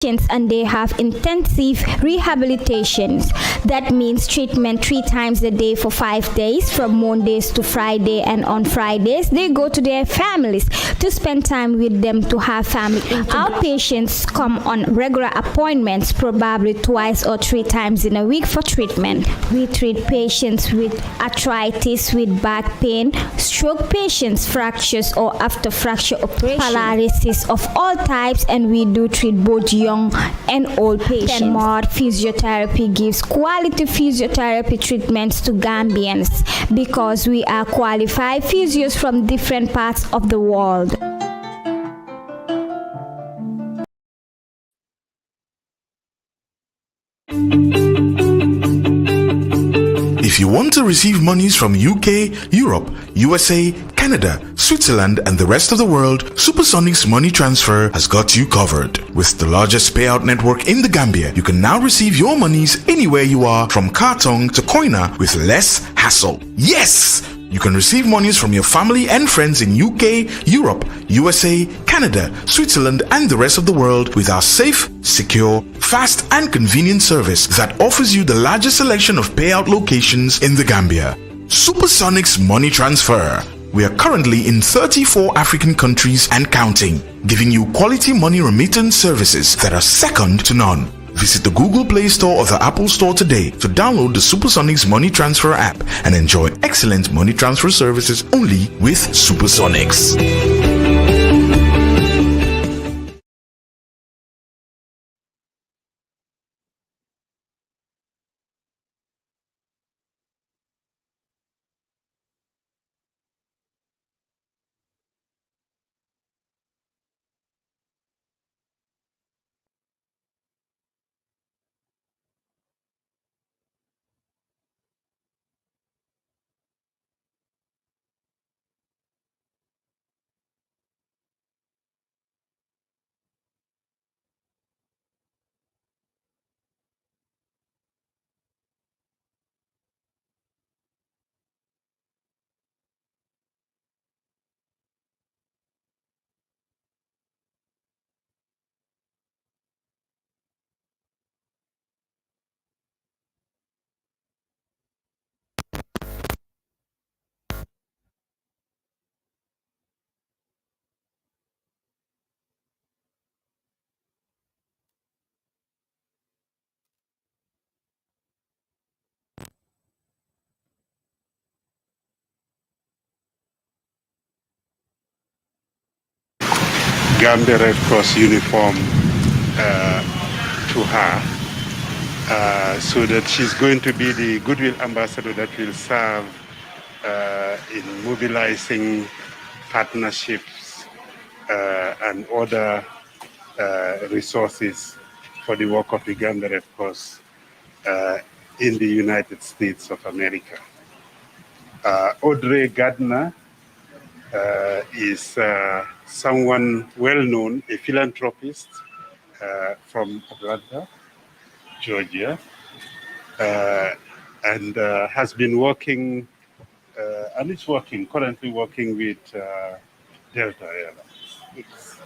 and they have intensive rehabilitations. That means treatment 3 times a day for 5 days, from Mondays to Friday, and on Fridays they go to their families to spend time with them to have family. Our patients come on regular appointments, probably 2 or 3 times in a week for treatment. We treat patients with arthritis, with back pain, stroke patients, fractures or after fracture operation, paralysis of all types, and we do treat both young and old patients. More Physiotherapy gives quality physiotherapy treatments to Gambians because we are qualified physios from different parts of the world. If you want to receive monies from UK, Europe, USA, Canada, Switzerland, and the rest of the world, Supersonic's money transfer has got you covered. With the largest payout network in the Gambia, you can now receive your monies anywhere you are, from Kartong to Koina, with less hassle. Yes! You can receive monies from your family and friends in UK, Europe, USA, Canada, Switzerland, and the rest of the world with our safe, secure, fast, and convenient service that offers you the largest selection of payout locations in the Gambia. Supersonic's money transfer. We are currently in 34 African countries and counting, giving you quality money remittance services that are second to none. Visit the Google Play Store or the Apple Store today to download the Supersonics Money Transfer app and enjoy excellent money transfer services only with Supersonics. Gambia Red Cross uniform to her, so that she's going to be the goodwill ambassador that will serve in mobilizing partnerships and other resources for the work of the Gambia Red Cross in the United States of America. Audrey Gardner is someone well known, a philanthropist from Atlanta, Georgia, and has been working and is currently working with Delta Airlines,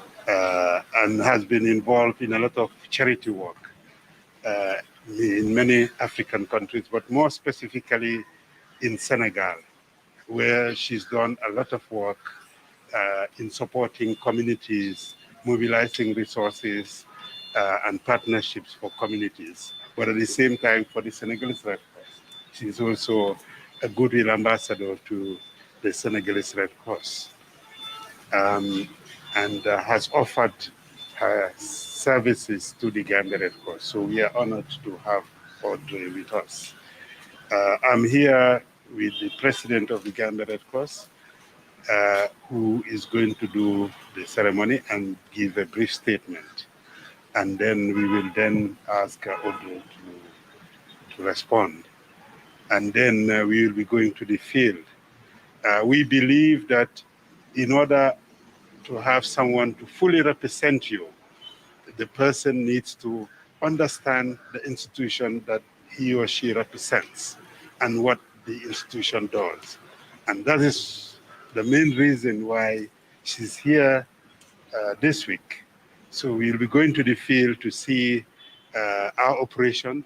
and has been involved in a lot of charity work in many African countries, but more specifically in Senegal, where she's done a lot of work in supporting communities, mobilizing resources and partnerships for communities. But at the same time, for the Senegalese Red Cross, she's also a goodwill ambassador to the Senegalese Red Cross, and has offered her services to the Gambia Red Cross. So we are honored to have Audrey with us. I'm here with the president of the Gambia Red Cross, who is going to do the ceremony and give a brief statement. And then we will then ask Audrey to respond. And then we will be going to the field. We believe that in order to have someone to fully represent you, the person needs to understand the institution that he or she represents and what the institution does. And that is the main reason why she's here this week, So we'll be going to the field to see our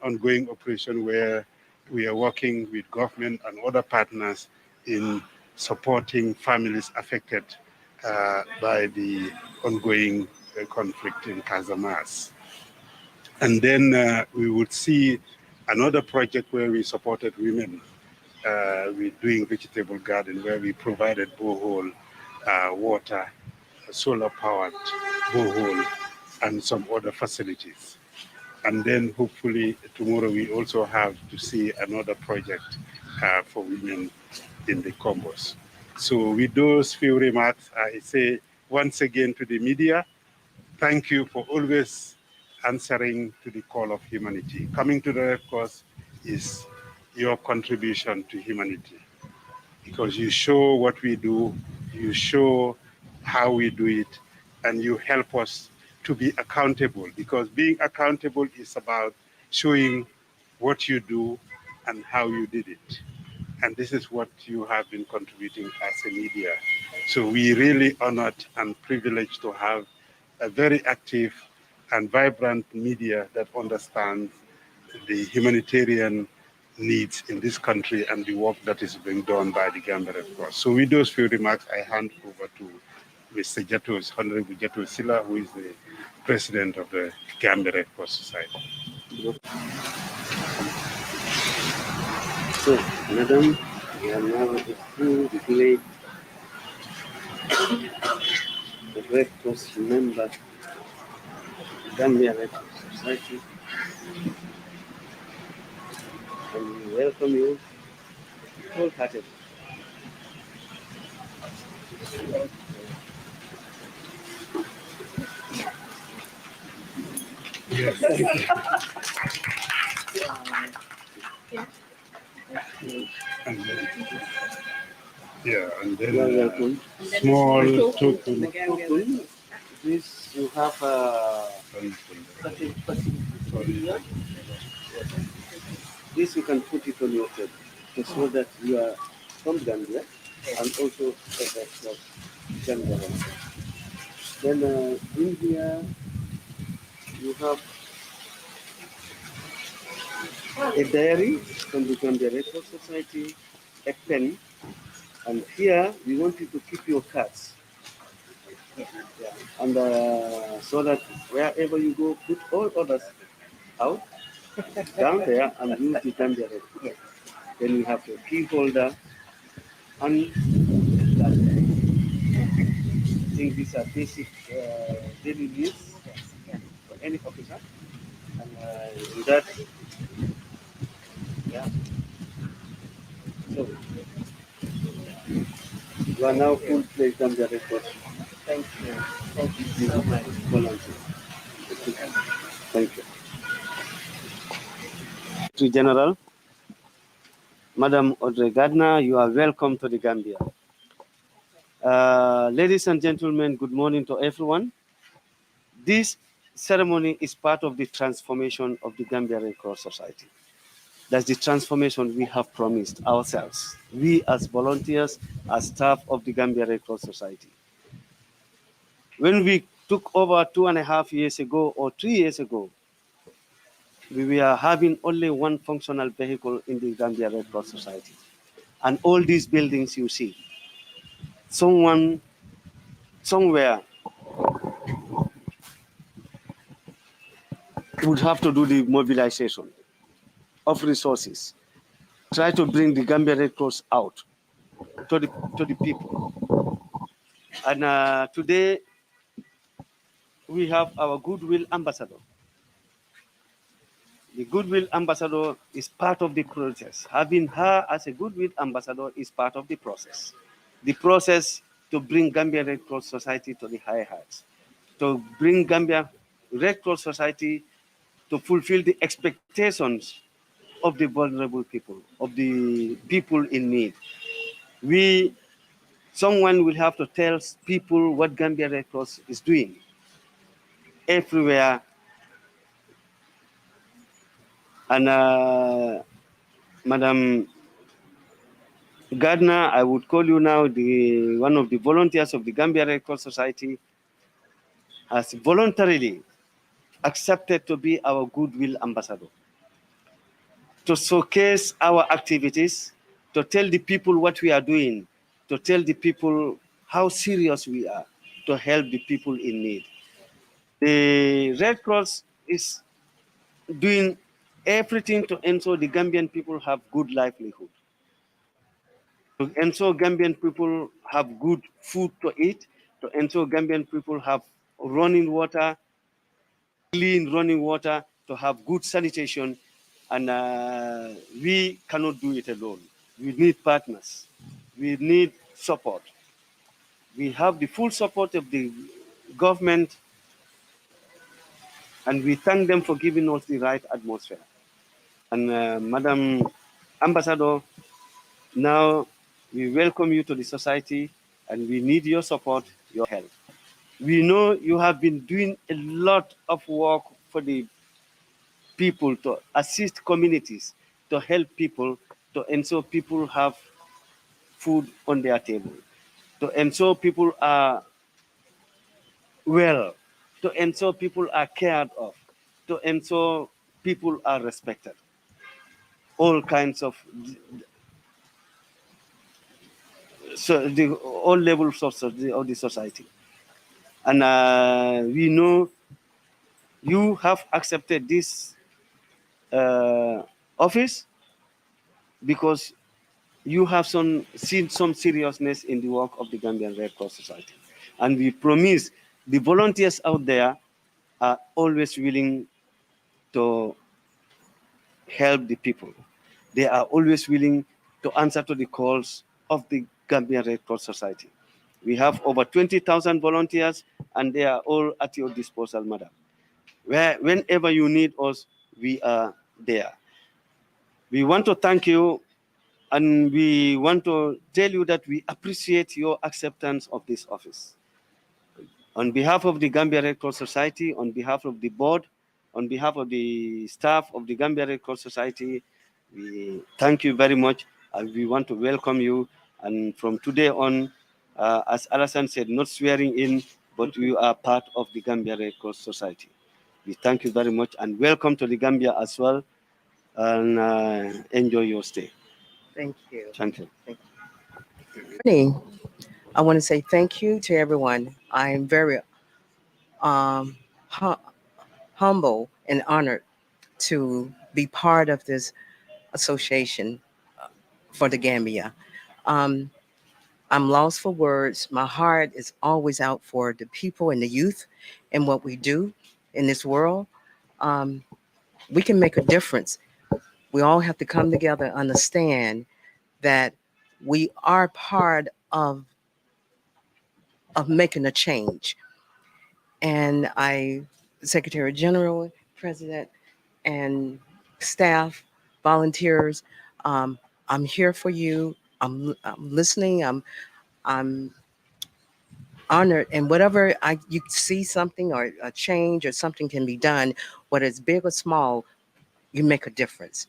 ongoing operation, where we are working with government and other partners in supporting families affected by the ongoing conflict in Cassamace. And then we would see another project where we supported women with doing vegetable garden, where we provided borehole water, solar-powered borehole, and some other facilities. And then hopefully tomorrow we also have to see another project for women in the Combos. So with those few remarks, I say once again to the media, thank you for always answering to the call of humanity. Coming to the Red Cross is your contribution to humanity, because you show what we do, you show how we do it, and you help us to be accountable, because being accountable is about showing what you do and how you did it. And this is what you have been contributing as a media. So we really honored and privileged to have a very active and vibrant media that understands the humanitarian needs in this country and the work that is being done by the Gambia Red Cross. So with those few remarks, I hand over to Mr. Jatos, Honorable Jatos Silla, who is the president of the Gambia Red Cross Society. So, Madam, we are now through the village. The Red Cross member, Gambia Red Cross Society, and we welcome you wholeheartedly. Yes. And then, and then You are welcome. small token. This you have this you can put it on your table to show that you are from Gambia and also from Gambia. Then in here you have a diary from the Gambia Red Cross Society, a pen, and here we want you to keep your cards. Yeah. And so that wherever you go, put all others out, down there, and use the Gambia Red Cross. Then we have a key holder, and I think these are basic daily needs for any officer. And in that, yeah. So, you are now full-fledged Gambia Red Cross. Thank you. Thank you so much. Volunteer. Thank you. To General, Madam Audrey Gardner, you are welcome to the Gambia. Ladies and gentlemen, good morning to everyone. This ceremony is part of the transformation of the Gambia Red Cross Society. That's the transformation we have promised ourselves, we as volunteers, as staff of the Gambia Red Cross Society. When we took over 2.5 years ago or 3 years ago, we were having only one functional vehicle in the Gambia Red Cross Society. And all these buildings you see, someone, somewhere, would have to do the mobilization of resources, try to bring the Gambia Red Cross out to the people. And today, we have our Goodwill Ambassador. The Goodwill Ambassador is part of the process. Having her as a Goodwill Ambassador is part of the process. The process to bring Gambia Red Cross Society to the higher heights, to bring Gambia Red Cross Society to fulfill the expectations of the vulnerable people, of the people in need. Someone will have to tell people what Gambia Red Cross is doing everywhere. And Madam Gardner, I would call you now one of the volunteers of the Gambia Red Cross Society. has voluntarily accepted to be our goodwill ambassador, to showcase our activities, to tell the people what we are doing, to tell the people how serious we are to help the people in need. The Red Cross is doing everything to ensure the Gambian people have good livelihood, to ensure Gambian people have good food to eat, to ensure Gambian people have running water, clean running water, to have good sanitation, and we cannot do it alone. We need partners. We need support. We have the full support of the government, and we thank them for giving us the right atmosphere. And Madam Ambassador, now we welcome you to the society, and we need your support, your help. We know you have been doing a lot of work for the people, to assist communities, to help people, to ensure people have food on their table, to ensure people are well, to ensure people are cared of, to ensure people are respected. All kinds of, so the all levels of the society. And we know you have accepted this office because you have seen some seriousness in the work of the Gambian Red Cross Society. And we promise the volunteers out there are always willing to help the people. They are always willing to answer to the calls of the Gambian Red Cross Society. We have over 20,000 volunteers, and they are all at your disposal, madam. Whenever you need us, we are there. We want to thank you, and we want to tell you that we appreciate your acceptance of this office. On behalf of the Gambia Red Cross Society, on behalf of the board, on behalf of the staff of the Gambia Red Cross Society, we thank you very much, and we want to welcome you. And from today on, as Alassane said, not swearing in, but we are part of the Gambia Red Cross Society. We thank you very much, and welcome to the Gambia as well, and enjoy your stay. Thank you. Thank you. Morning. I want to say thank you to everyone. I am very um, hu- humble and honored to be part of this association for the Gambia. Um, I'm lost for words. My heart is always out for the people and the youth and what we do in this world. Um, we can make a difference. We all have to come together and understand that we are part of making a change. And Secretary General, President, and staff, volunteers, um, I'm here for you. I'm listening. I'm honored. And whatever you see something or a change or something can be done, whether it's big or small, you make a difference.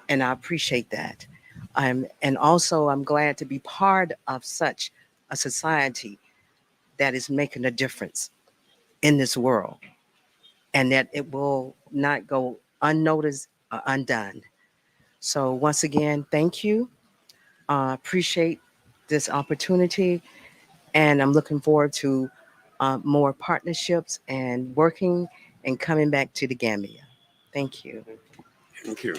And I appreciate that. And also, I'm glad to be part of such a society that is making a difference in this world, and that it will not go unnoticed or undone. So once again, thank you. Appreciate this opportunity, and I'm looking forward to more partnerships and working and coming back to the Gambia. Thank you. Thank you.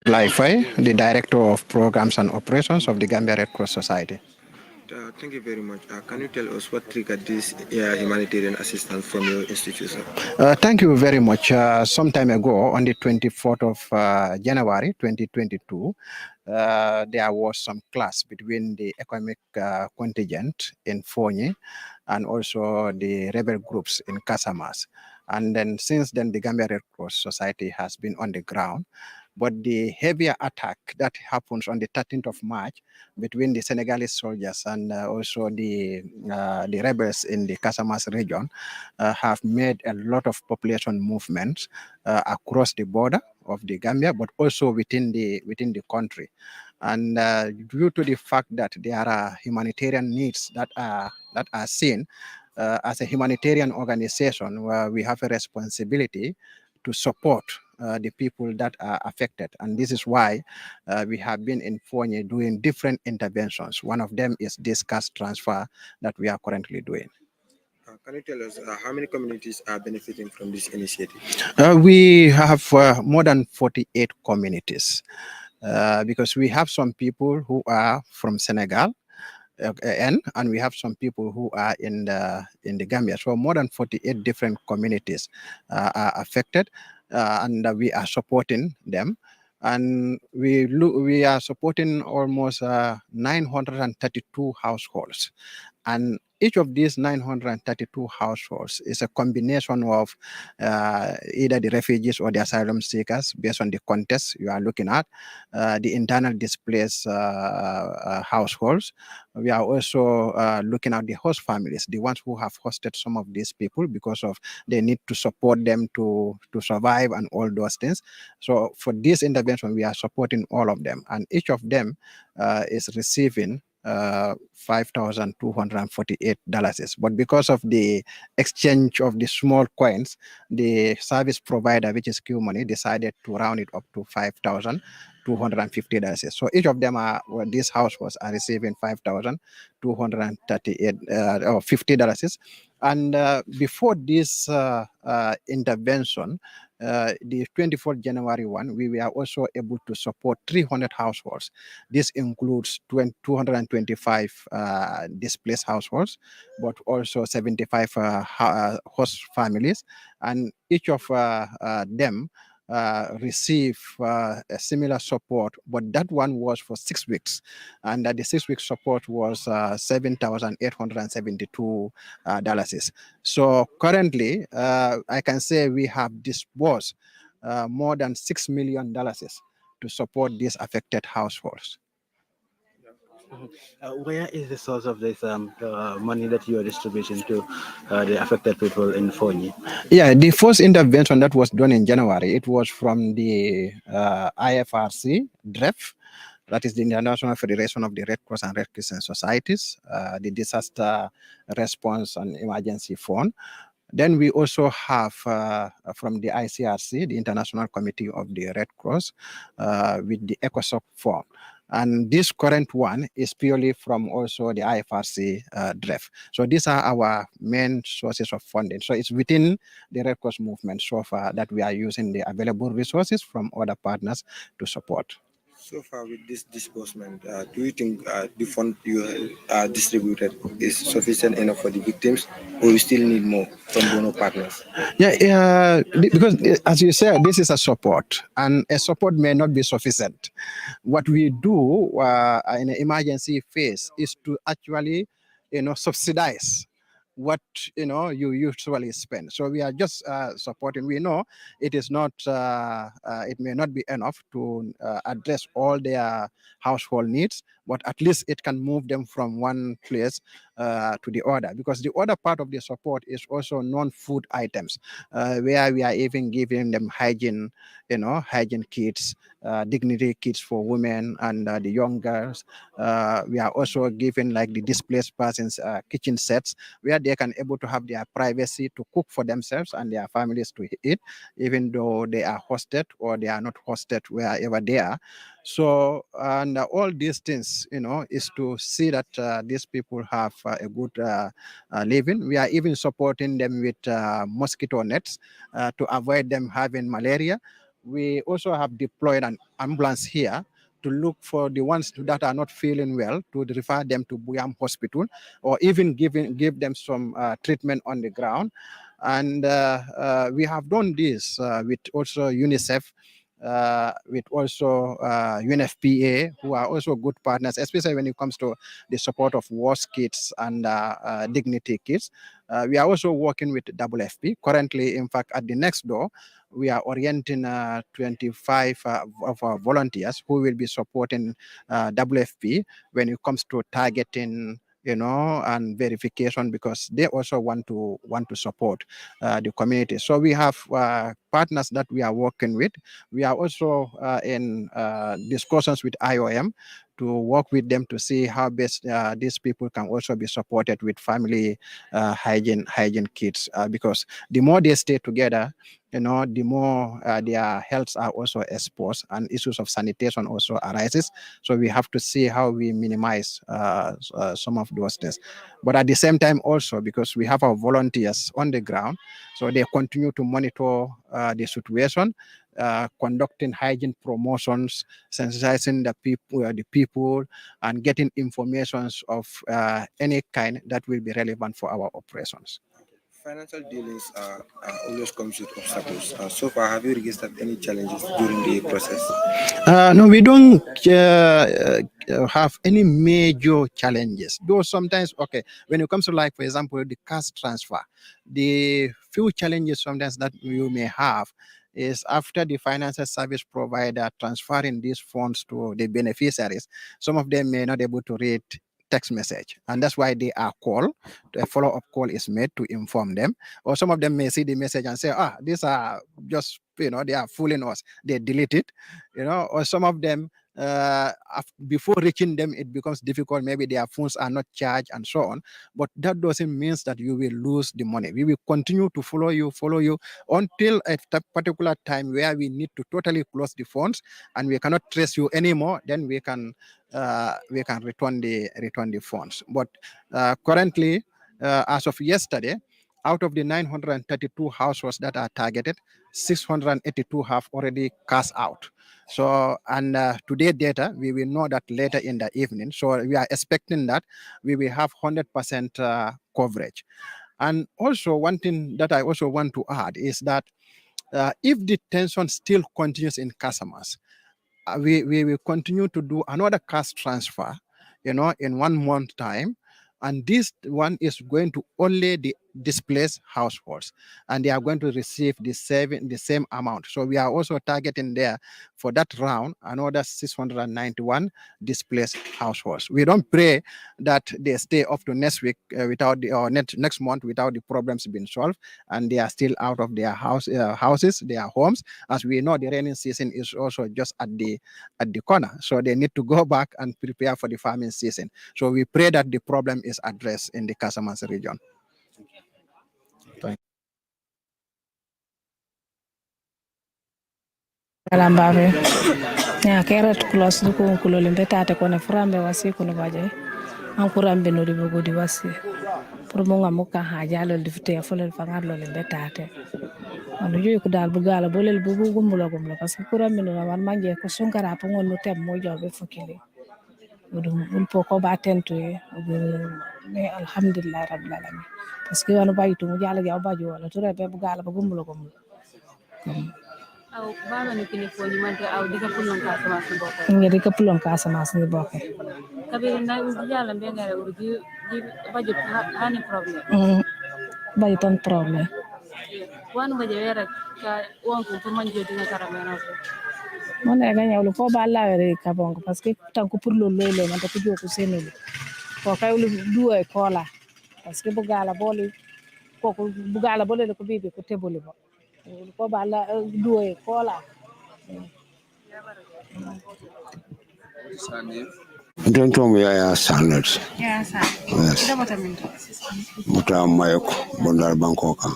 Laifai, the Director of Programs and Operations of the Gambia Red Cross Society. Thank you very much. Can you tell us what triggered this humanitarian assistance from your institution? Thank you very much. Some time ago, on the 24th of January 2022, there was some clash between the economic contingent in Fonyi and also the rebel groups in Cassamace. And then since then, the Gambia Red Cross Society has been on the ground. But the heavier attack that happens on the 13th of March between the Senegalese soldiers and also the rebels in the Casamance region have made a lot of population movements across the border of the Gambia, but also within the country. And due to the fact that there are humanitarian needs that are seen, as a humanitarian organization, where we have a responsibility to support the people that are affected. And this is why we have been in Fonyi doing different interventions. One of them is this cash transfer that we are currently doing. Can you tell us how many communities are benefiting from this initiative? We have more than 48 communities because we have some people who are from Senegal, and we have some people who are in the Gambia. So more than 48 different communities are affected, and we are supporting them. And we are supporting almost 932 households. And each of these 932 households is a combination of either the refugees or the asylum seekers, based on the context you are looking at, the internal displaced households. We are also looking at the host families, the ones who have hosted some of these people because of they need to support them to survive and all those things. So for this intervention, we are supporting all of them, and each of them is receiving $5,248. But because of the exchange of the small coins, the service provider, which is Q Money, decided to round it up to $5,250. So each of them these households are receiving $5,238 or $50. And before this intervention, the 24th January one, we were also able to support 300 households. This includes 225 displaced households, but also 75 host families. And each of them receive a similar support, but that one was for 6 weeks, and the 6 week support was $7,872. So currently, I can say we have disbursed more than $6 million to support these affected households. Where is the source of this money that you are distributing to the affected people in Fonyi? Yeah, the first intervention that was done in January, it was from the IFRC, DREF, that is the International Federation of the Red Cross and Red Crescent Societies, the Disaster Response and Emergency Fund. Then we also have from the ICRC, the International Committee of the Red Cross, with the ECOSOC Fund. And this current one is purely from also the IFRC DREF. So these are our main sources of funding. So it's within the Red Cross movement so far that we are using the available resources from other partners to support. So far with this disbursement, do you think the fund you distributed is sufficient enough for the victims, or you still need more from donor partners? Yeah, because as you said, this is a support, and a support may not be sufficient. What we do in an emergency phase is to actually, subsidize what you usually spend. So we are just supporting. We know it is not, it may not be enough to address all their household needs, but at least it can move them from one place to the other. Because the other part of the support is also non-food items, where we are even giving them hygiene, hygiene kits, dignity kits for women and the young girls. We are also giving like the displaced persons kitchen sets, where they can able to have their privacy to cook for themselves and their families to eat, even though they are hosted or they are not hosted wherever they are. So, and all these things, is to see that these people have a good living. We are even supporting them with mosquito nets to avoid them having malaria. We also have deployed an ambulance here to look for the ones that are not feeling well, to refer them to Buyam Hospital, or even give them some treatment on the ground. And we have done this with also UNICEF, with also UNFPA, who are also good partners, especially when it comes to the support of WAS kids and Dignity kids. We are also working with WFP. Currently, in fact, at the next door, we are orienting 25 of our volunteers who will be supporting WFP when it comes to targeting, and verification, because they also want to support the community. So we have partners that we are working with. We are also in discussions with IOM to work with them to see how best these people can also be supported with family hygiene kits, because the more they stay together, the more their healths are also exposed, and issues of sanitation also arises. So we have to see how we minimize some of those things. But at the same time also, because we have our volunteers on the ground, so they continue to monitor the situation, conducting hygiene promotions, sensitizing the people, and getting informations of any kind that will be relevant for our operations. Financial dealings always comes with obstacles. So far, have you registered any challenges during the process? No, we don't have any major challenges. Though sometimes, okay, when it comes to, like, for example, the cash transfer, the few challenges sometimes that you may have is after the financial service provider transferring these funds to the beneficiaries, some of them may not be able to read text message, and that's why they are called. A follow-up call is made to inform them, or some of them may see the message and say, these are just, they are fooling us, they delete it, or some of them, before reaching them, it becomes difficult, maybe their phones are not charged and so on. But that doesn't mean that you will lose the money. We will continue to follow you until at that particular time where we need to totally close the phones and we cannot trace you anymore. Then we can return the funds. But currently, as of yesterday, out of the 932 households that are targeted, 682 have already cashed out. So, and today data, we will know that later in the evening. So we are expecting that we will have 100% coverage. And also, one thing that I also want to add is that if the tension still continues in Cassamace, we will continue to do another cash transfer, in 1 month time. And this one is going to only the displaced households, and they are going to receive the same amount. So we are also targeting there for that round another 691 displaced households. We don't pray that they stay up to next week next month without the problems being solved, and they are still out of their houses, their homes. As we know, the rainy season is also just at the corner, so they need to go back and prepare for the farming season. So we pray that the problem is addressed in the Casamance region. Kalambabe ya kera tukulas duku kulole mbetate kone furambe wasi kuno baje an kurambe no di bogo di wasi pour mo ngamuka hajalo di fute folel fangar lole mbetate anu joy ko dal bugala bolel bugu gumbulo parce que kurambe no man manje ko sunkara po ngon no tem mo jobe fukile udum ulpo ko ba tentu me alhamdulillah rabbil alamin parce que wanu bayitu mo jala jaw bajo wala to rebe bugala gumbulo aw baba ni kini fo nyimante aw dika pulon Casamance bokko ngedi ka pulon Casamance ni bokko kabiri na uji jala be ngare uji bajo hani problem bajo tan problem wan bajo wera ka won ko pour man jodi na karamena ko mon e ganya lu ko ba la were ka bongo parce que tan ko pour lo lolo man ta ko joku senelu ko kaylu duwe kola parce que bugala boli ko bugala boli ko bibi ko teboli bo ko bala duwe kola Don't ya salad. ya sa ida bota min Muta mayoko bondar bankoka.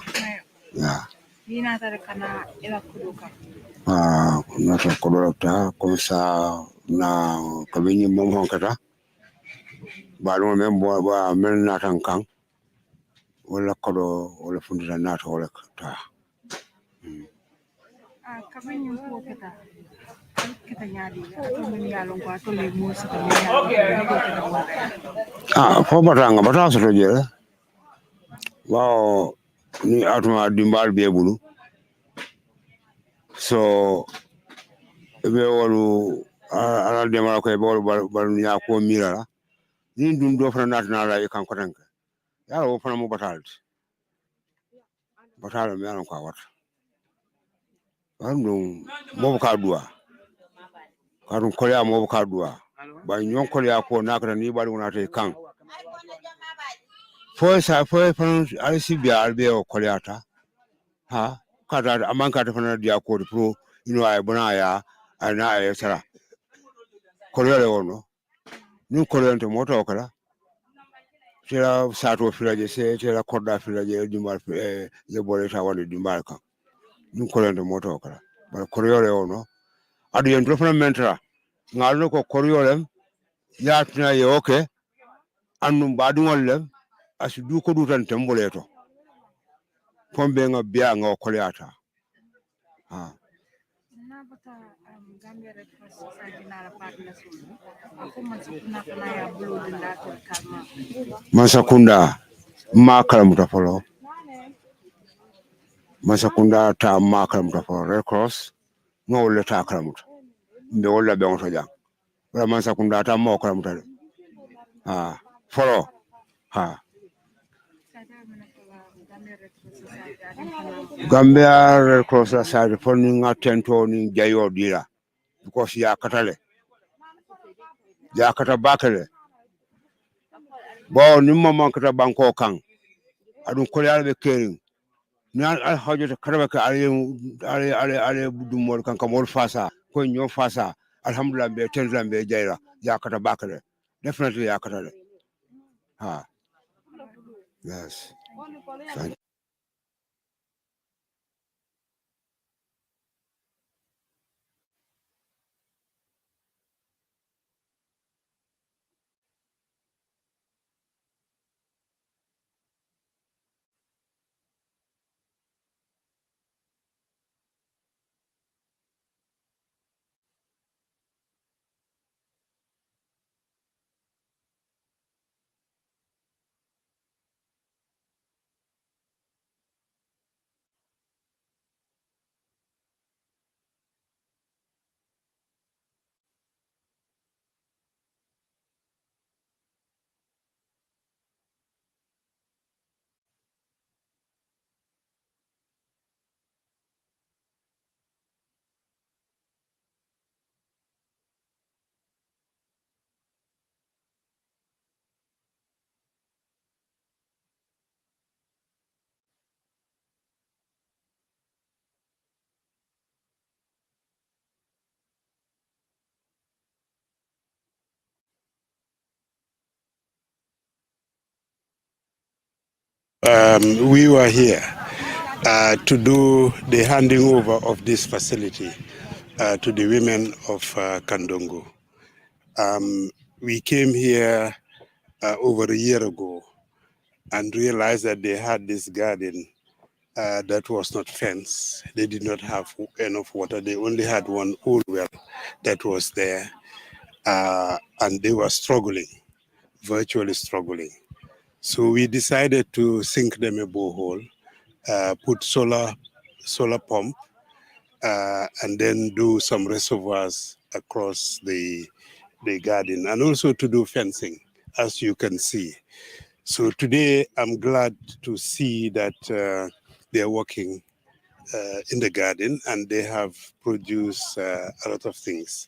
Ya. Dina tare kana ila kuduka. Nata kodorota komsa na kabini momhon kata. Balu membo ba men natan kan. Wala kodo wala fundira nata wala kata. fo batanga bata soto jere wow ni atuma dimbal be bulu so be wolu ala demara ko be wolu bal nya ko mira ni dum do fana natna la e kan ko tanka ya wo fana mo batal mi an ko wat andum mo ka duwa kadum ko ya mo ka duwa ba nyon ko ya ko nakata ni bal wona te kan fo fan alsibia albe o kolyata ha kada amanka ta fana dia ko pro ay bona ya ana ay sara kolyale wono ni kolyante moto kala tira sato filaje se tira korda filaje dimbal le bole ta wala dimbal kan ni kolyante moto kala ba kolyale wono adu yen do fana mentra ngalno ko kolyolem yatna ye oke annum badu wollem asidu ko dutan temboleto pombe nga biya nga kolyata ha Masakunda makalam folo Masakunda ta makalam folo Red Cross nga wala ta kalamut mbe wala be on to jang wala Masakunda ta mo kalamut ha folo ha Gambia Red Cross Society fonni nga tento ni jayo dira because ya katale ya kata bakale bo ni mama kata banko kan adun kolyal be kering ni al hajoto karaba ka ale budumol kan kamol fasa ko nyo fasa alhamdulillah be tenzan be jayra ya kata bakale definitely ya kata ha yes thank you. We were here to do the handing over of this facility to the women of Kandongo. We came here over a year ago and realized that they had this garden that was not fenced. They did not have enough water. They only had one old well that was there, and they were struggling, virtually struggling. So we decided to sink them a borehole, put solar pump, and then do some reservoirs across the garden, and also to do fencing, as you can see. So today I'm glad to see that they're working in the garden, and they have produced a lot of things,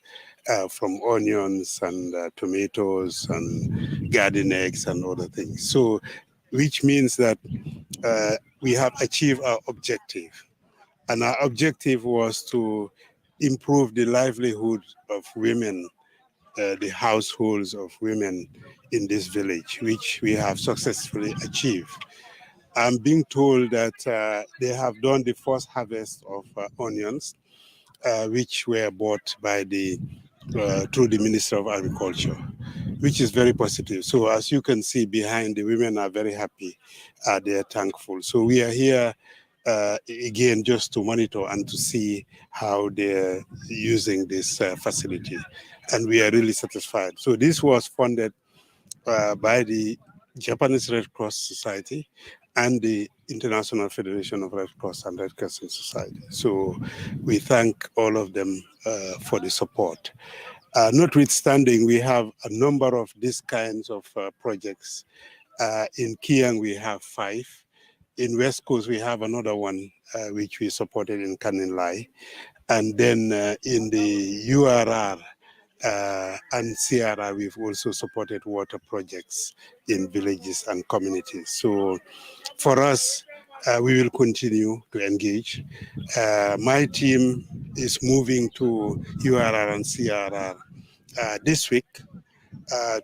from onions and tomatoes and garden eggs and other things. So, which means that we have achieved our objective. And our objective was to improve the livelihood of women, the households of women in this village, which we have successfully achieved. I'm being told that they have done the first harvest of onions, which were bought by through the Minister of Agriculture, which is very positive. So as you can see behind, the women are very happy. They are thankful. So we are here again, just to monitor and to see how they're using this facility. And we are really satisfied. So this was funded by the Japanese Red Cross Society and the International Federation of Red Cross and Red Crescent Society. So we thank all of them for the support. Notwithstanding, we have a number of these kinds of projects. In Kiang, we have 5. In West Coast, we have another one, which we supported in Kaninlai. And then in the URR and CRR, we've also supported water projects in villages and communities. So for us, we will continue to engage. My team is moving to URR and CRR this week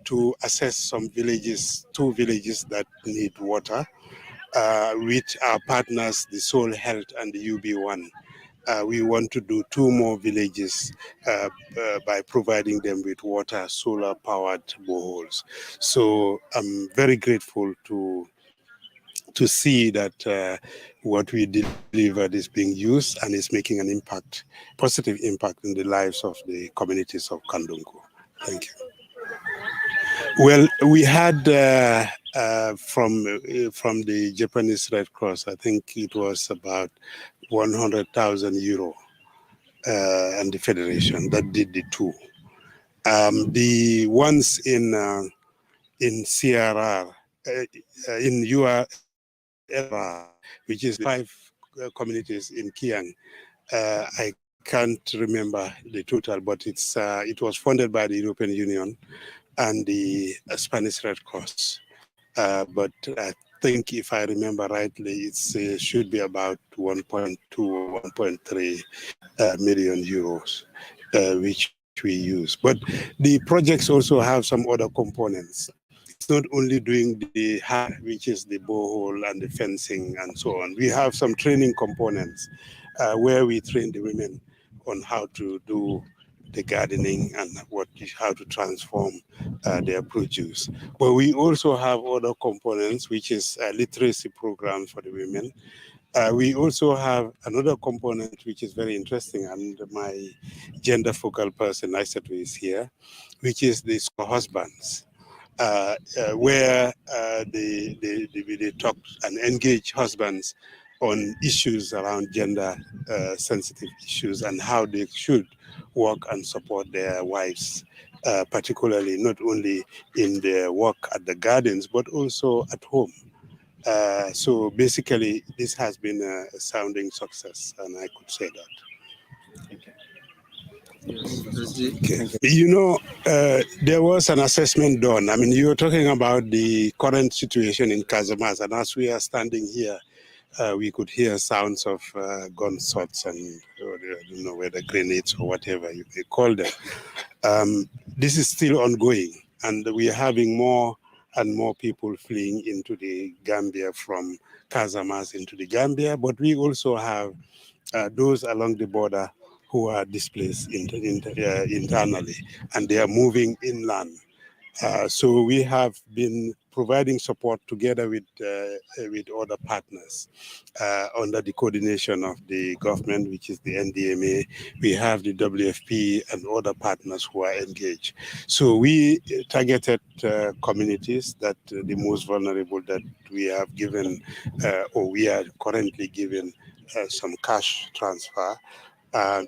to assess some villages, 2 villages that need water, with our partners, the Soul Health and the UB1. We want to do 2 more villages by providing them with water, solar-powered boreholes. So I'm very grateful to see that what we delivered is being used and is making an impact, positive impact in the lives of the communities of Kandungu. Thank you. Well, we had from the Japanese Red Cross, I think it was about 100,000 euro, and the Federation that did the 2. The ones in CRR, in URR, which is 5 communities in Kiang, I can't remember the total, but it was funded by the European Union and the Spanish Red Cross. But I think if I remember rightly, it should be about 1.2 or 1.3 million euros, which we use. But the projects also have some other components. It's not only doing the hard, which is the borehole and the fencing and so on. We have some training components where we train the women on how to do the gardening and how to transform their produce. But we also have other components, which is literacy programs for the women. We also have another component, which is very interesting, and my gender focal person, Isatu, is here, which is the husbands, where they talk and engage husbands on issues around gender sensitive issues and how they should work and support their wives, particularly not only in their work at the gardens, but also at home. So basically, this has been a sounding success, and I could say that. Okay. You know, there was an assessment done. I mean, you were talking about the current situation in Cassamace, and as we are standing here, we could hear sounds of gunshots and I don't know whether grenades or whatever you may call them. This is still ongoing, and we are having more and more people fleeing into the Gambia from Cassamace into the Gambia, but we also have those along the border who are displaced internally, and they are moving inland. So we have been providing support together with other partners under the coordination of the government, which is the NDMA. We have the WFP and other partners who are engaged. So we targeted communities that the most vulnerable that we have given, or we are currently giving some cash transfer.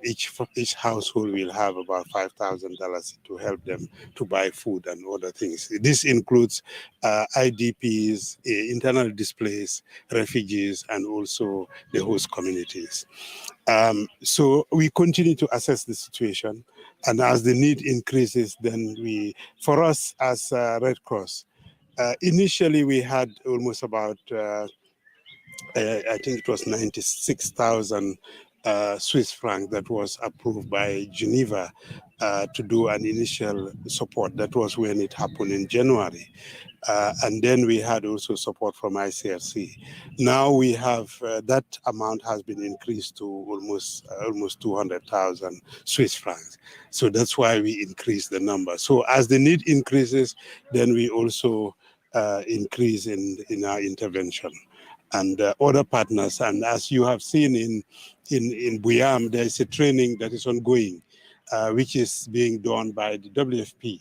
Each household will have about $5,000 to help them to buy food and other things. This includes IDPs, internal displaced, refugees, and also the host communities. So we continue to assess the situation, and as the need increases, then for us as Red Cross, initially we had almost about, I think it was 96,000 Swiss franc that was approved by Geneva to do an initial support. That was when it happened in January. And then we had also support from ICRC. Now we have, that amount has been increased to almost 200,000 Swiss francs. So that's why we increased the number. So as the need increases, then we also increase in our intervention. and other partners. And as you have seen in Buyam, there is a training that is ongoing, which is being done by the WFP.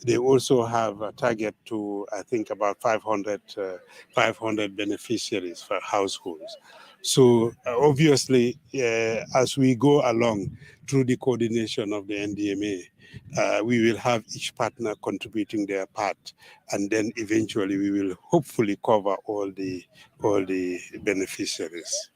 They also have a target to, I think, about 500 beneficiaries for households. So obviously, as we go along through the coordination of the NDMA, we will have each partner contributing their part, and then eventually we will hopefully cover all the beneficiaries.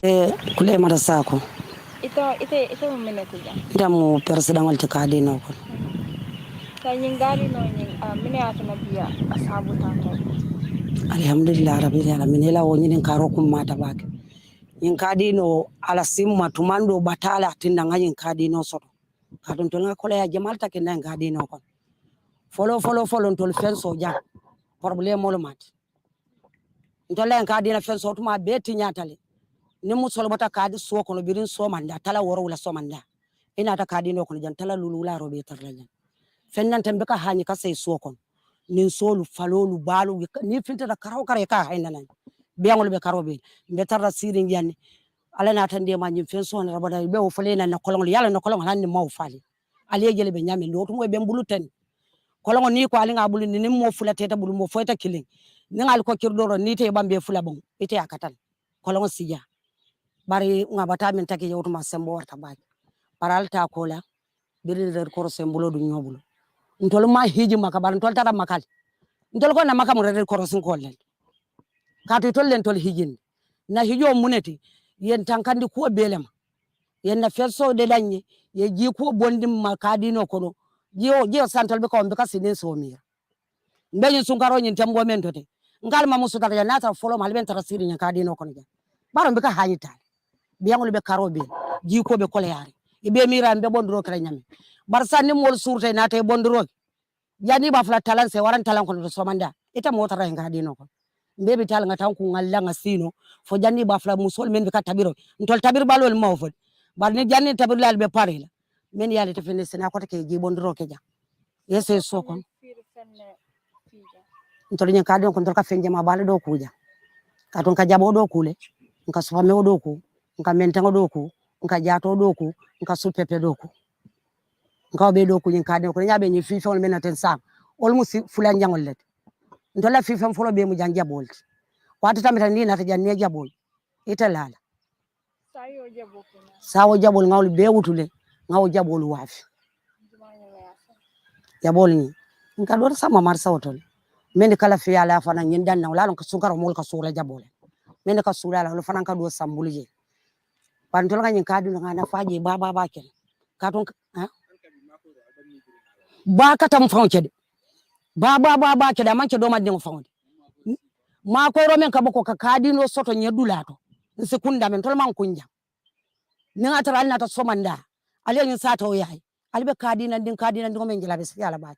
Kule marasako. Ito minute ja. Damu president wal takadi no ko. Ta nyingari no nying mine atana biya asabu tanto. Alhamdulillah rabbil alamin ela woni nin karo kum mata bake. Yin kadi no ala simma tumando batala tinda ngayin kadi no soto. Kadon to nga kole ya jamal ta ken kadi no ko. Follow tol fenso ja. Problem mo mat. Ntola kadi na fenso tuma beti nyatale. Ni musol bata kadi so kono birin so manda tala woro wala so manda ina ta kadi no kono jan tala lulula robe tarlajan fennan tambe ka hani ka sai so kono nin solu falolu balu ni finta da karaw kare ka hayna nan biangol be karobe be tarra sirin yanni ala na tan de ma nyim fen so na rabada be o falena na kolon yala na kolon hanni maw fali ali jele be nyame do to mo be mbuluten kolon ni ko ali nga bulu ni mo fulate ta bulu mo foyta killing ni ngal ko kirdoro ni te bambe fula bon ite akatan kolon sija bari ngabata min take yewtuma sembo warta baji paral ta kola biri der koro sembulo du nyobulo ntol ma hiji maka bar ntol tara makal ntol ko na maka mo der koro sin kollel ka to tol len tol hijin na hijo muneti yen tankandi ko belema yen na feso de danye ye ji ko bondi makadi no kono jio santol be ko be ka sinen so mira mbeñu sunkaro nyin tambo men tote ngal ma musu tara na ta folo mal ben tara siri nya kadi no kono ja baro be ka hayita biangol be karobe ji ko be koleare ibe miran be bondro kala nyame barsa ni mol surte na te bondro yani ba fla talan se waran talan ko so manda ita motara nga dino ko be tal nga tan ku ngalla nga sino fo janni ba fla musol men be ka tabiro ntol tabir balol mawfo bar ni janni tabir lal be pare la men yali te fene sena ko te ji bondro ke ja yese so kon ntol nyen ka don ko ntol ka fenje ma bala do kuja ka ton ka jabo do kule nka so me do ku nka mentango doku nka jato doku nka supepe doku nka be doku nyin kade ko nyabe nyi fi fon men aten sam almost fulan jangol let ndola fi fon folo be mu jang jabol wata tamita ni na ta janne jabol ita lala sawo jabol ngawul be wutule ngaw jabol wafi jabol ni nka do sama mar sawtol men kala fi ala fana nyin dan na lalo ka sukaro mol ka sura jabol men ka sura la fana ka do sambulje pantol nga nyikadi nga na faji baba bakel katon ha ba katam fonche baba ke da manche do madde fonde ma ko ro men ka boko ka kadi no soto nyedulato sekunda men tol man kunja ni atara alna to somanda ale nyin sato yayi albe kadi nan din ko men jila be yala ba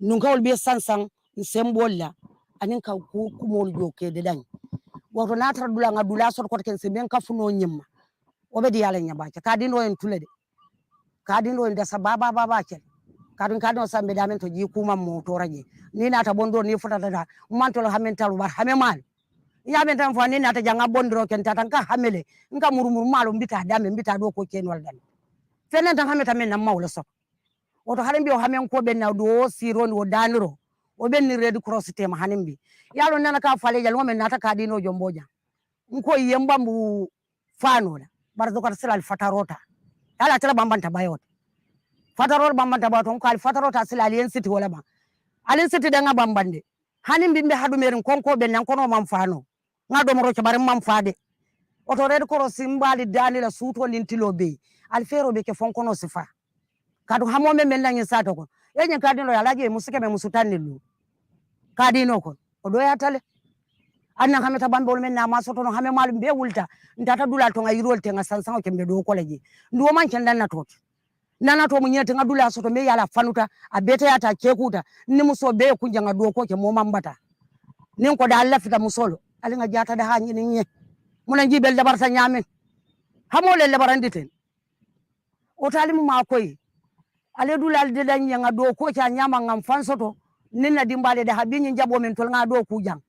nun kawol be sansan sembolla anin ka ku mol joke de dan woto natara dula nga dula soto ko ken se ben ka funo nyimma obedi yala nyabake kadin en tulede kadin en dasa baba ke kadin sambe damen to ji kuma mo to raje ni nata bondo ni futa da mantolo hamentalu bar hamemal yaben tan fo ni nata janga bondro ken tatan ka hamele nka murmur malo mbita dame mbita do ko ken wal dan fenen tan hameta men na mawlo so oto hanen bi o hamen ko ben na do siro no daniro o ben ni red cross tema hanen bi yalo nana ka fale jal ngomen nata kadino jomboja nko yembambu fanola barzo kar silal fatarota ala tala bambanta bayot fatarol bambanta baton ko al fatarota silal yen city wala ba alin city da nga bambande hanin bimbe hadu merin konko ben nan kono mam fano ngado mo roke bare mam faade oto red koro simbali danila suto lintilo be al fero be ke fonkono sifa kadu hamome men nan sato ko enyen kadino yalaje musike me musutanilu kadino ko odo yatale anna hameta bambol men na masoto no hame malum be wulta ndata dulal to ngayirol te nga sansan ko kembe do ko leji ndo man ken dan na tot nana to munyina tinga dula soto me yala fanuta abete yata kekuta ni muso be kunja ngado ko ke moma mbata nin ko da Allah fita musolo alinga jata da hanyi ni nye muna jibel da barta nyamen hamole le baranditen o talimu ma koy ale dulal de dan nyanga do ko cha nyama ngam fansoto ninna dimbale da habinyi jabo men tol ngado ku jang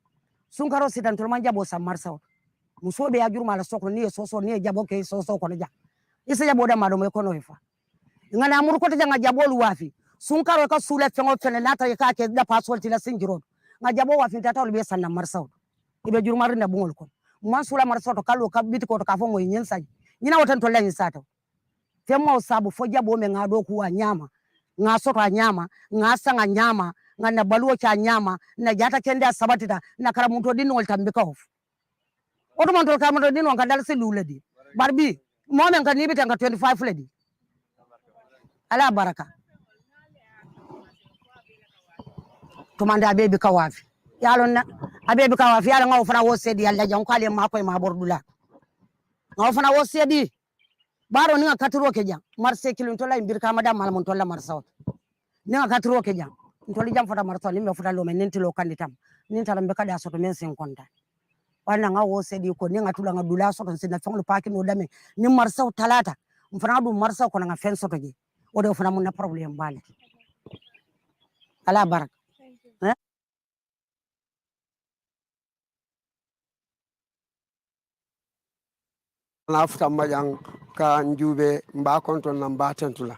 sun karo sitan tol man jabo sam marsaw muso be ajurma la sokro ni soso ni jabo ke soso ko ja isa jabo da mado me ko no ifa ngana mur ko tanga jabolu wafi sun karo ka sule fengo fene nata ka ke da pasol tila sinjiro nga jabo wafi tata be sanna marsaw ibe jurmar na bungol ko man sula marsaw to kalo ka biti ko to ka fo moy nyen saji nyina wotan to lan sato femma sabu fo jabo me ngado ku wa nyama nga soto nyama nga sanga nyama nga na baluo cha nyama na jata kende sabatita na karamunto dinol tambika of oto man to karamunto dinol ka dal se luledi barbi mo men kan nibi tanga 25 ledi ala baraka to manda abebi kawafi yalo na abebi kawafi yalo nga ofana wo sedi yalla jang ko ale ma koy ma bordula nga ofana wo sedi baro ninga katuro ke jang marse kilon to la imbir ka madam mal mon to la marsaw ninga katuro ke jang to li jam fota marsaw nimbe fota lo men nentilo kanditam ninta lambe kada soto men sen konta wana nga wo sedi ko ninga tula nga dula soto sen na fonglo paki no dame ni marsaw talata mfana du marsaw ko nga fen soto je o do fana mun na problem bale ala baraka nafuta majang ka njube mba konton na mba tentula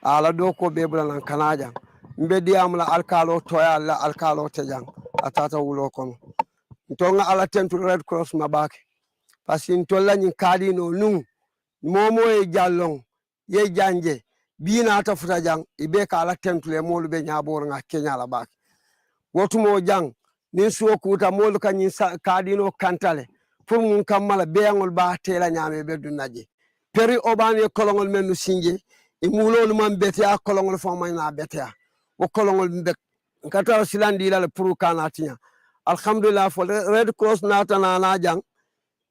ala do ko be bula nan kanaja mbe diamla alkalo toya la alkalo tejang atata wulo kono ntonga ala tentu Red Cross mabake pasin tolla nyin kadi no nu momo e jallong ye janje bina ta futa jang ibe ka ala tentu le molu be nyabor nga Kenya la bake wotumo jang ni suokuta molu kanyin kadi no kantale pour mun kammala beangol ba tela nyame be dunnaje peri obani kolongol men no sinje e mulolu man bete a kolongol fo man na bete o kolongol mbek kata silandi la pour kanatinya alhamdulillah fo Red Cross natana na jang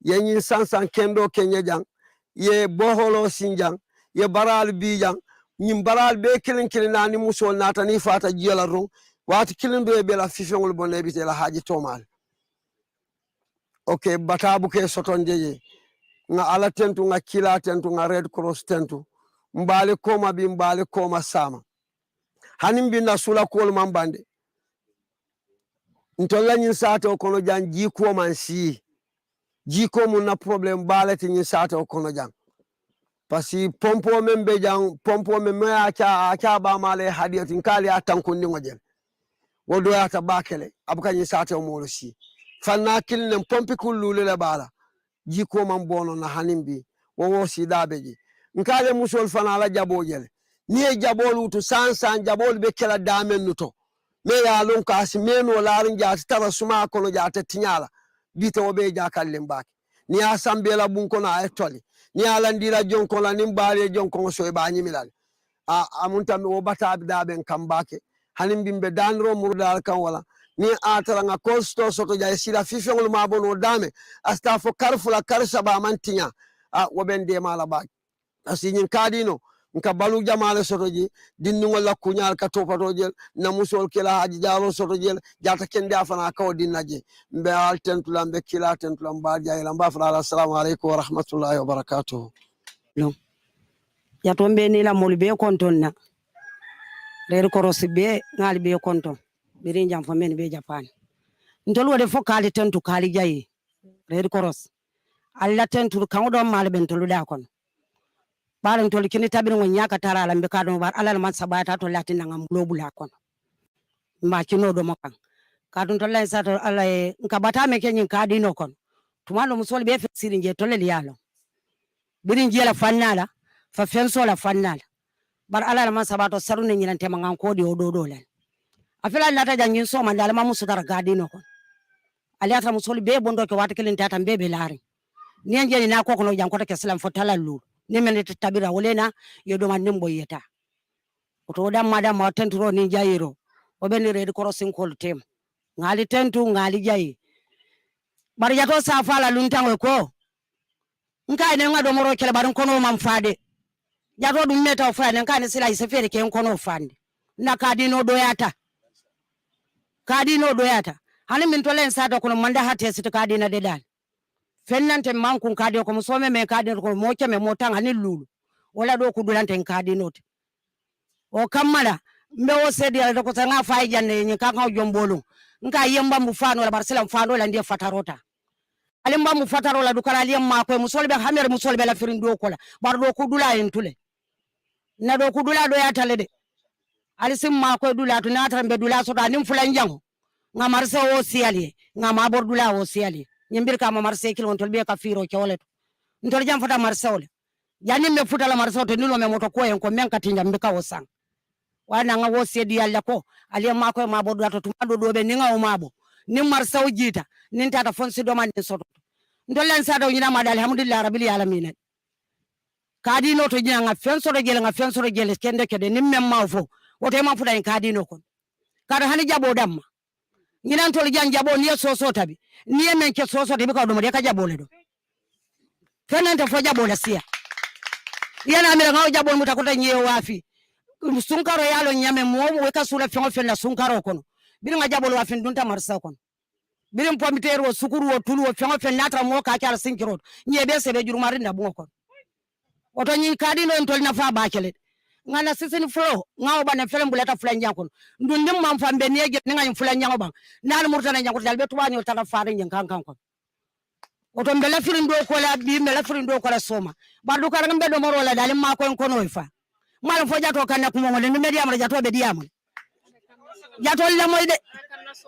yenyi sansan kendo Kenya jang ye boholo sinjang ye baral bi jang nyim baral be kilin nani musol natani fata jela ron wati kilin be la fifengol bonne bite la haji tomal okay batabu ke sotonje nga ala tentu nga kila tentu nga Red Cross tentu mbale koma bi mbale koma sama hanim binda sula kol mambande ntolla nyin sato kono jan jiko man si jiko mun na problem balati nyin sato kono jan pasi pompo membe jan pompo membe acha ba male hadiyatin kali atankun ni ngojel wodo ya tabakele abuka nyin sato mo si fanna kilnen pompi kullu le bala jiko man bono na hanimbi wo sidabeji nkale musol fana la jabojele ni jabolu to sansan jabol be kala damen nuto me ya lon kasi meno larin ja tara suma kono ja tinyala bite obe ja kallen baki ni asambela bunko na etoli ni ala ndira jonko la nimbale jonko so e bañi milal amunta mi o bata daben kambake hanimbi be danro murdal kan wala ni atara nga kosto soto ja sila fifengol mabono dame asta fo karfula karsa ba mantinya wobende mala ba asinyin kadino nka balu jamale soto ji dinnu la kunyal ka topato jel na musol kila haji jalo soto jel jata kende afana kaw dinnaje mbe al tentula mbe kila tentula mba jayla mba fala assalamu alaykum wa rahmatullahi wa barakatuh no ya tombe ni la molbe kontonna Red Cross be ngal be konton birin jam famen be Japan ntol wode fo kali tentu kali jayi Red Cross alla tentu kan do mal ben tolu da kon baran tol kini tabir ngon nyaka tara la mbe kadon bar alal man sabata to latin ngam globula kon ma kino do makan kadon to lay sato alay nka bata me kenyin kadino kon tumalo musol be fe sirin je tole yalo birin je la fannala fa fenso la fannala bar alal man sabato sarune nyinan tema ngam kodi o do len afela lata jangin so man dal mamusu dar gadino kon aliata musol be bondo ke wata kelin tata be lari ni njeni na ko kono jang ko to keslam fo talalu ni men tabira wolena yodo man nimbo yeta to dam madam ma tentro ni jayiro o ben Red Cross kol tem ngali tentu ngali jayi bar yato safala luntango ko nka ne ngado moro kele bar kono mam faade jato dum meta ofrande kan sila isefere ke kono ofrande na kadino doyata hani min tolen sata kono manda hatte sita kadina de dal fennante mankun kadi ko musome me kadi ko moke me motan hani lulu wala do ku dulante kadinote o kammala mbe o sedi ala ko sanga fay janne ni ka ka jombolu nka yemba mu fano la barsela fano la ndiye fatarota alimba mu fatarola dukala liyemma ko musolbe hamer musolbe la firin do kola bar do ku dula entule na do ku dula do yatale de alisim ma ko dula to nata be dula so da nim fulan jango nga marse o siali nga ma bor dula o siali nyimbir ka ma marse kil on tolbe ka firo cholet ntol jam fata marse ole jani me futa la marse to nilo me moto ko en ko men katinja mbika o sang wana nga wo sedi yalla ko ali ma ko ma bor dula to tumado do be ninga o mabo nim marse o jita nin tata fonsi do man soto ndolen sa do nyina ma dal alhamdulillah rabbil alamin kadino to nyanga fensoro gele kende kede nim mem mawfo wote ma fuda en kadino kon kada hani jabo damma nyina tol jan jabo ni soso tabi ni men ke soso tabi ko do mo de ka jabo le do fenante fo jabo la sia yana mi ngaw jabo mu takota nyewo wafi sunkaro yalo nyame mo we ka sula fengo fenna sunkaro kono bi nga jabo wafi dunta marsa kono birin pomiter wo sukuru wo tulu wo fengo fenna tra mo ka kala sinkiro nyebe sebe jurumari na bungo kono oto nyi kadino entol na fa bakele ngana sisin flo ngaw bana felem bulata fulan jankon ndundim mam fambe nege nga fulan jango bang nan murtana jango dalbe tubanyo tala faare nyen kankan kon oto mbela firin do ko la bi mbela firin do ko la soma badu kala ngambe do moro la dal ma ko en kono ifa mal fo jato kan ko mo le no media amra jato be diam jato le moy de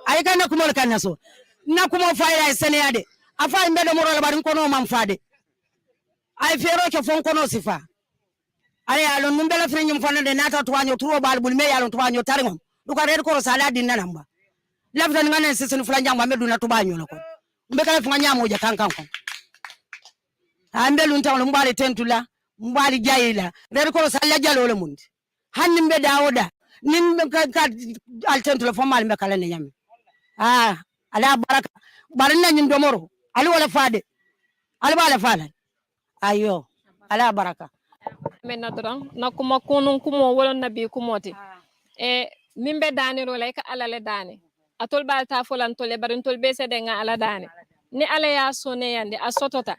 ay kan ko mo kan so na ko mo faaya seneyade afa mbe do moro la badu kono mam faade ay fero ke fon kono sifa ay alon num bela fere nyum fanande nata tuwanyo turo bal bul me yalon tuwanyo taringom du ka red ko sala dinna namba lafta ngane sesen fulan jamba me duna tubanyo lako mbe kala fu nyamo ja kankan ko ambe lun tawlo mbali tentula mbali jayila red ko sala jalo le mundi hanni mbe dawoda nim ka al tentula fo mal me kala ne nyame ala baraka barna nyum do moro ali wala faade ali bala faala ayo ala baraka men na doron na kuma kunun kumo wala nabi kumoti mimbe dani ro lay ka ala le dani atol bal ta folan tole barin tol be sede nga ala dani ni ala ya sone yande asotota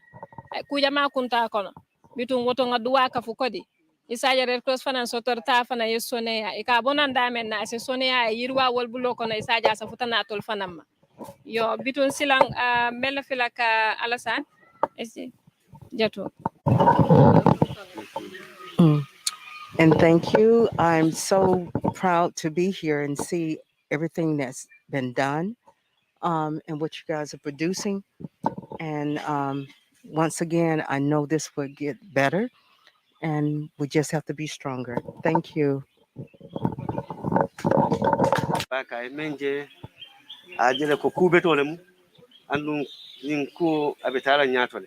ku jama kunta kono bitun woto nga duwa ka fu kodi isaja red cross fanan sotor ta fana yesone ya e ka bonan damen na se sone ya yirwa wol bulo kono isaja sa futana tol fanam yo bitun silang mel filaka alasan esi jato. And thank you. I'm so proud to be here and see everything that's been done and what you guys are producing. And once again, I know this will get better and we just have to be stronger. Thank you. Baka menje ajele ko kubetole mu andu nin ko abetala nyatole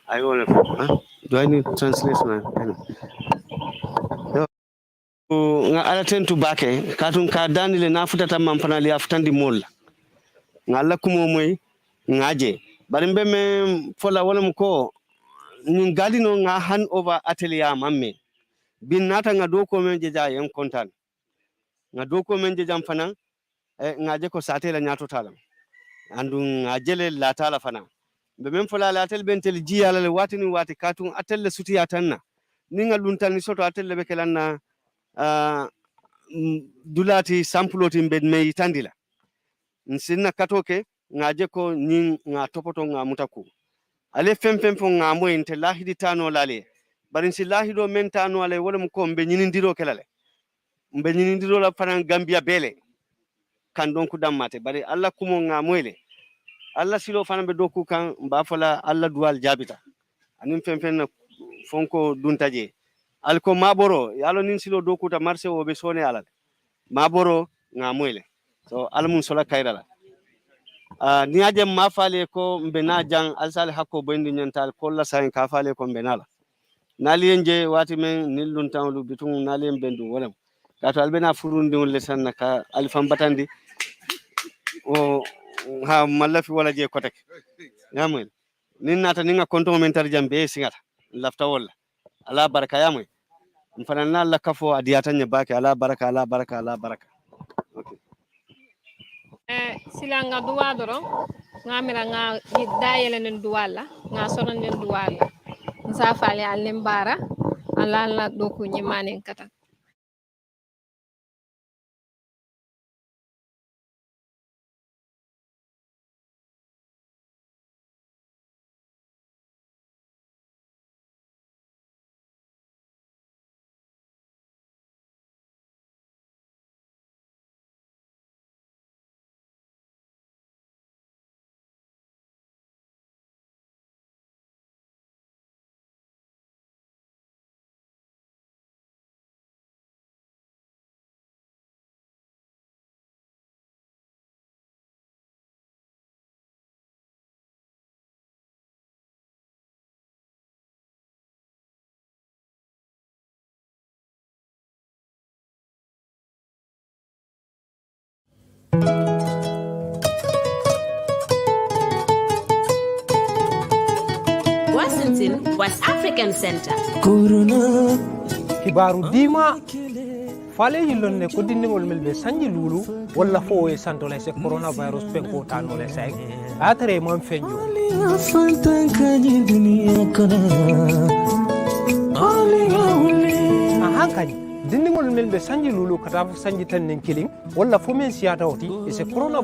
I want to do I need translation nga ala tentu bake katun ka danile na futata mam fanali aftandi molla ngalla kumo moy ngaje bari mbeme fola wala ko nin gadino nga hand over atelier mamme bin nata nga do ko men je jayen kontan nga do ko men je jam fanan ngaje ko satela nyato talam andu ngajele la tala fana be men fola la tel bentel ji ala le watini wati katun atelle suti atanna ninga luntal ni soto atelle be kelanna dulati samploti mbed me tandila nsinna katoke ngaje ko nin nga topoto nga mutaku ale fempempo nga mo inte lahidi tano lale barin si lahido men tano ale wala ko mbe nyinindiro kelale mbe nyinindiro la fanan Gambia bele kan don ku dammate bari alla kumo nga moyle alla silo fanan be doku kan mba fola alla duwal jabita anim femfen fonko duntaje alko maboro yalo nin silo doku ta marché o be sone alal maboro nga moyle so almun sola kayrala ni aje mafale ko mbe na jang alsal hakko boyndi nyantal kolla sain ka fale ko mbe nala nalienje wati men nillun tawlu bitun nalien bendu wala kato albena furundi wala sanna ka alfam batandi o ha malafi wala je kotek yamul nin nata ninga konto men tarjam be singata lafta wala ala baraka yamwe mfanana la kafo adiyatanya bake ala baraka ala baraka ala baraka. Okay. Silanga duwa doro ngamira nga dayele nen duwala nga sono nen duwala nsa fali alimbara ala la doku nyimane kata. Washington, West African Center. Corona kibaru dima fale yillonne ko dindingol melbe sanji lulu walla fo e santola se coronavirus pen ko tanole say atre mon fenjo hankani dindingol melbe sanji lulu kata sanji tan nen kiling walla fo men siata oti e se corona